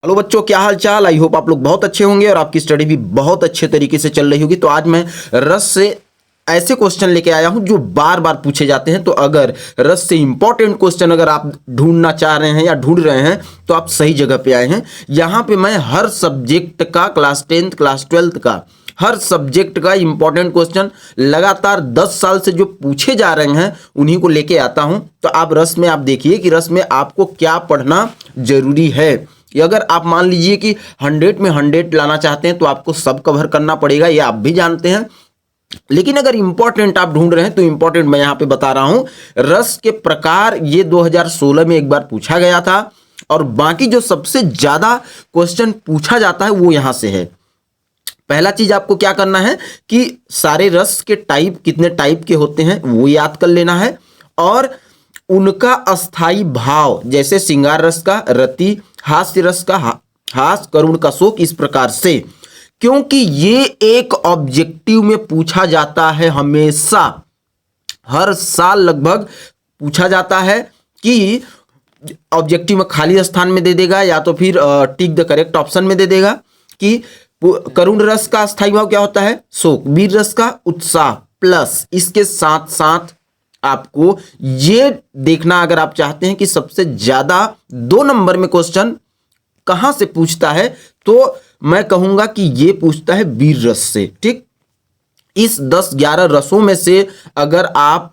Hello बच्चों, क्या हाल चाल। आई होप आप लोग बहुत अच्छे होंगे और आपकी स्टडी भी बहुत अच्छे तरीके से चल रही होगी। तो आज मैं रस से ऐसे क्वेश्चन लेके आया हूं जो बार बार पूछे जाते हैं। तो अगर रस से इंपॉर्टेंट क्वेश्चन अगर आप ढूंढना चाह रहे हैं या ढूंढ रहे हैं तो आप सही जगह पे आए हैं। यहां पे मैं हर सब्जेक्ट का, क्लास 10th क्लास 12th का हर सब्जेक्ट का इंपॉर्टेंट क्वेश्चन लगातार 10 साल से जो पूछे जा रहे हैं उन्हीं को लेके आता हूं। तो आप रस में आप देखिए कि रस में आपको क्या पढ़ना जरूरी है। ये अगर आप मान लीजिए कि 100 में 100 लाना चाहते हैं तो आपको सब कवर करना पड़ेगा, ये आप भी जानते हैं। लेकिन अगर इंपॉर्टेंट आप ढूंढ रहे हैं तो इंपॉर्टेंट मैं यहां पे बता रहा हूं। रस के प्रकार ये 2016 में एक बार पूछा गया था और बाकी जो सबसे ज्यादा क्वेश्चन पूछा जाता है वो यहां से है। पहला चीज आपको क्या करना है कि सारे रस के टाइप कितने टाइप के होते हैं वो याद कर लेना है और उनका अस्थाई भाव, जैसे श्रृंगार रस का रति, हास्य रस का हास, करुण का शोक, इस प्रकार से। क्योंकि ये एक ऑब्जेक्टिव में पूछा जाता है, हमेशा हर साल लगभग पूछा जाता है कि ऑब्जेक्टिव में खाली स्थान में दे देगा या तो फिर टिक द करेक्ट ऑप्शन में दे देगा कि करुण रस का अस्थाई भाव क्या होता है, शोक। वीर रस का उत्साह, प्लस इसके साथ साथ आपको ये देखना, अगर आप चाहते हैं कि सबसे ज्यादा 2 नंबर में क्वेश्चन कहां से पूछता है तो मैं कहूंगा कि ये पूछता है वीर रस से। ठीक, इस 10-11 रसों में से अगर आप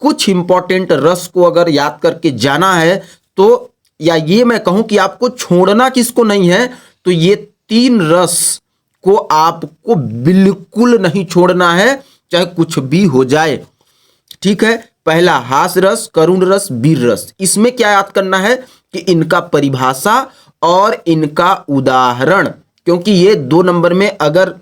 कुछ इंपॉर्टेंट रस को अगर याद करके जाना है तो, या ये मैं कहूं कि आपको छोड़ना किसको नहीं है, तो ये 3 रस को आपको बिल्कुल नहीं छोड़ना है, चाहे कुछ भी हो जाए। ठीक है, पहला हास रस, करुण रस, वीर रस। इसमें क्या याद करना है कि इनका परिभाषा और इनका उदाहरण, क्योंकि ये 2 नंबर में, अगर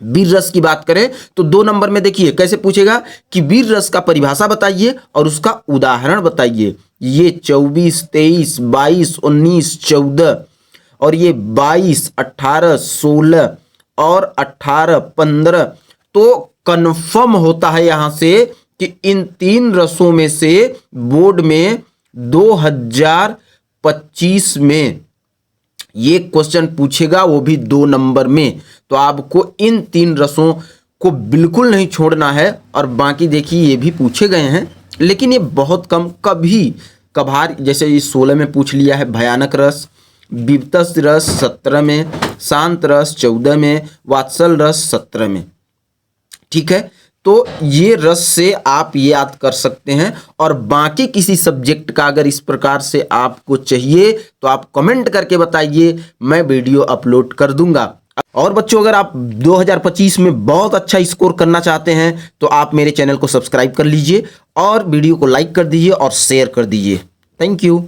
वीर रस की बात करें तो 2 नंबर में देखिए कैसे पूछेगा कि वीर रस का परिभाषा बताइए और उसका उदाहरण बताइए। ये 24, 23, 22, 19, 14 और ये 22, 18, 16 और 18, 15। तो कंफर्म होता है यहां से कि इन 3 रसों में से बोर्ड में 2025 में ये क्वेश्चन पूछेगा, वो भी 2 नंबर में। तो आपको इन 3 रसों को बिल्कुल नहीं छोड़ना है। और बाकी देखिए ये भी पूछे गए हैं लेकिन ये बहुत कम, कभी कभार, जैसे इस 16 में पूछ लिया है भयानक रस, विवतस रस 17 में, शांत रस 14 में, वात्सल रस 17 में। ठीक है, तो ये रस से आप ये याद कर सकते हैं। और बाकी किसी सब्जेक्ट का अगर इस प्रकार से आपको चाहिए तो आप कमेंट करके बताइए, मैं वीडियो अपलोड कर दूंगा। और बच्चों, अगर आप 2025 में बहुत अच्छा स्कोर करना चाहते हैं तो आप मेरे चैनल को सब्सक्राइब कर लीजिए और वीडियो को लाइक कर दीजिए और शेयर कर दीजिए। Thank you.